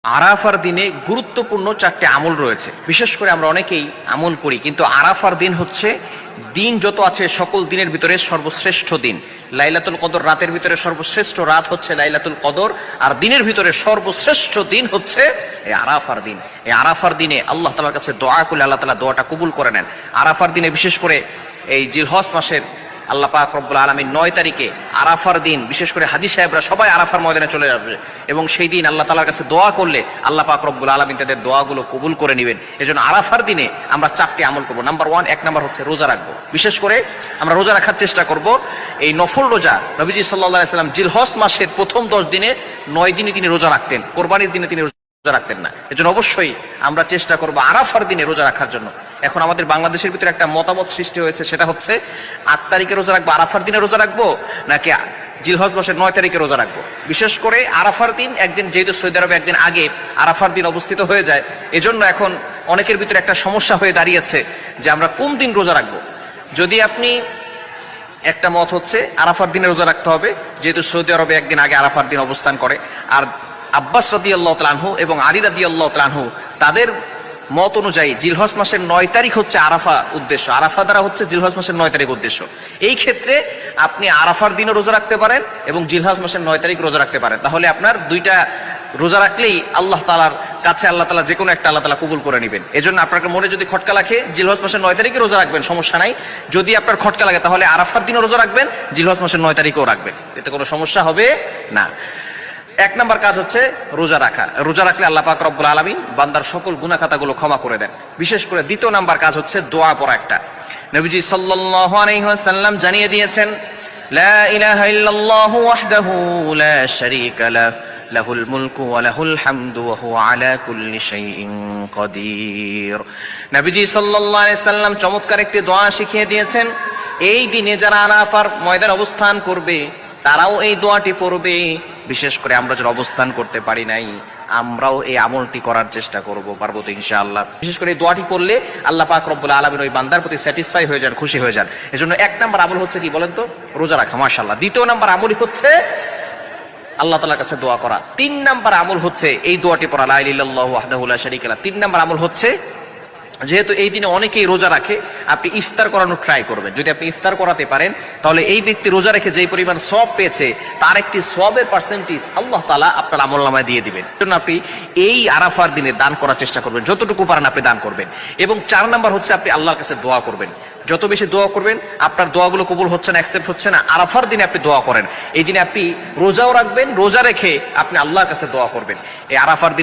আরাফার দিনে গুরুত্বপূর্ণ চারটি আমল রয়েছে। বিশেষ করে আমরা অনেকেই আমল করি, কিন্তু আরাফার দিন হচ্ছে দিন যত আছে সকল দিনের ভিতরে সর্বশ্রেষ্ঠ দিন। লাইলাতুল কদর রাতের ভিতরে সর্বশ্রেষ্ঠ রাত হচ্ছে লাইলাতুল কদর, আর দিনের ভিতরে সর্বশ্রেষ্ঠ দিন হচ্ছে এই আরাফার দিন। এই আরাফার দিনে আল্লাহ তাআলার কাছে দোয়া করলে আল্লাহ তাআলা দোয়াটা কবুল করে নেন। আরাফার দিনে বিশেষ করে এই জিলহজ মাসের আল্লাহ পাক রব্বুল আলামিন 9 তারিখে আরাফার দিন বিশেষ করে হাজী সাহেবরা সবাই আরাফার ময়দানে চলে যাবে, এবং সেই দিন আল্লাহ তাআলার কাছে দোয়া করলে আল্লাহ পাক রব্বুল আলামিন তাদের দোয়াগুলো কবুল করে নেবেন। এজন্য আরাফার দিনে আমরা 4টি আমল করব। নাম্বার 1, 1 নাম্বার হচ্ছে রোজা রাখবো। বিশেষ করে আমরা রোজা রাখার চেষ্টা করব। এই নফল রোজা নবীজি সাল্লাল্লাহু আলাইহি সাল্লাম জিলহজ মাসের প্রথম 10 দিনে 9 দিনই তিনি রোজা রাখতেন, কোরবানির দিনে তিনি রোজা রাখতেন না। এজন্য অবশ্যই আমরা চেষ্টা করব আরাফার দিনে রোজা রাখার জন্য। এখন আমাদের বাংলাদেশের ভিতরে একটা মতামত সৃষ্টি হয়েছে, সেটা হচ্ছে 8 তারিখে রোজা রাখবো, আরাফার দিনে রোজা রাখবো, নাকি জিলহজ মাসের 9 তারিখে রোজা রাখবো। বিশেষ করে আরাফার দিন একদিন, যেহেতু সৌদি আরবে একদিন আগে আরাফার দিন অবস্থিত হয়ে যায়, এজন্য এখন অনেকের ভিতরে একটা সমস্যা হয়ে দাঁড়িয়েছে যে আমরা কোন দিন রোজা রাখবো। যদি আপনি একটা মত হচ্ছে আরাফার দিনে রোজা রাখতে হবে, যেহেতু সৌদি আরবে একদিন আগে আরাফার দিন অবস্থান করে। আর আব্বাস রাদিয়াল্লাহু তাআলা আনহু এবং আলী রাদিয়াল্লাহু তাআলা আনহু তাদের মত অনুযায়ী জিলহজ মাসের 9 তারিখ হচ্ছে আরাফা উদ্দেশ্য, আরাফা দ্বারা হচ্ছে জিলহজ মাসের 9 তারিখ উদ্দেশ্য। এই ক্ষেত্রে আপনি আরাফার দিনও রোজা রাখতে পারেন এবং জিলহজ মাসের 9 তারিখ রোজা রাখতে পারেন। তাহলে আপনার দুইটা রোজা রাখলেই আল্লাহ তাআলার কাছে আল্লাহ তাআলা যে কোনো একটা আল্লাহ তাআলা কবুল করে নেবেন। এজন্য আপনার মনে যদি খটকা লাগে জিলহজ মাসের 9 তারিখে রোজা রাখবেন, সমস্যা নাই। যদি আপনার খটকা লাগে তাহলে আরাফার দিনও রোজা রাখবেন, জিলহজ মাসের 9 তারিখেও রাখবেন, এতে কোনো সমস্যা হবে না। 1 নাম্বার কাজ হচ্ছে রোজা রাখা। রোজা রাখলে আল্লাহ পাক রব্বুল আলামিন বান্দার সকল গুনাহ খাতাগুলো ক্ষমা করে দেন। বিশেষ করে 2 নাম্বার কাজ হচ্ছে দোয়া পড়া। একটা নবীজি সাল্লাল্লাহু আলাইহি ওয়াসাল্লাম জানিয়ে দিয়েছেন, লা ইলাহা ইল্লাল্লাহু ওয়াহদাহু লা শারীকা লাহু লাহুল মুলকু ওয়া লাহুল হামদু ওয়া হুয়া আলা কুল্লি শাইইন কাদির। নবীজি সাল্লাল্লাহু আলাইহি ওয়াসাল্লাম চমৎকার একটি দোয়া শিখিয়ে দিয়েছেন। এই দিনে যারা আরাফার ময়দানে অবস্থান করবে তারাও এই দোয়াটি পড়বে। বিশেষ করে আমরা যারা অবস্থান করতে পারি নাই, আমরাও এই আমলটি করার চেষ্টা করব, পারবো তো ইনশাআল্লাহ। বিশেষ করে এই দোয়াটি পড়লে আল্লাহ পাক রব্বুল আলামিন ওই বান্দার প্রতি স্যাটিসফাই হয়ে যান, খুশি হয়ে যান। এজন্য 1 নাম্বার আমল হচ্ছে কি বলেন তো? রোজা রাখা, মাশাআল্লাহ। 2 নাম্বার আমলই হচ্ছে আল্লাহ তাআলার কাছে দোয়া করা। 3 নাম্বার আমল হচ্ছে এই দোয়াটি পড়া, লা ইলাহা ইল্লাল্লাহু ওয়াহদাহু লা শারীকা লাহু। 3 নাম্বার আমল হচ্ছে, যেহেতু এই দিনে অনেকেই রোজা রাখে, আপনি ইফতার করানোর ট্রাই করবেন। যদি আপনি ইফতার করাতে পারেন তাহলে এই ব্যক্তি রোজা রেখে যেই পরিমাণ সওয়াব পেয়েছে তার একটি সওয়াবের পার্সেন্টেজ আল্লাহ তাআলা আপনার আমলনামায় দিয়ে দিবেন। জন্য আপনি এই আরাফার দিনে দান করার চেষ্টা করবেন, যতটুকু পারেন আপনি দান করবেন। এবং 4 নাম্বার হচ্ছে আপনি আল্লাহর কাছে দোয়া করবেন। যত বেশি দোয়া করবেন, আপনার দোয়াগুলো কবুল হচ্ছে না, অ্যাকসেপ্ট হচ্ছে না, আরাফার দিনে আপনি দোয়া করেন। এই দিনে আপনি রোজাও রাখবেন, রোজা রেখে আপনি আল্লাহর কাছে দোয়া করবেন। এই আরাফার দিনে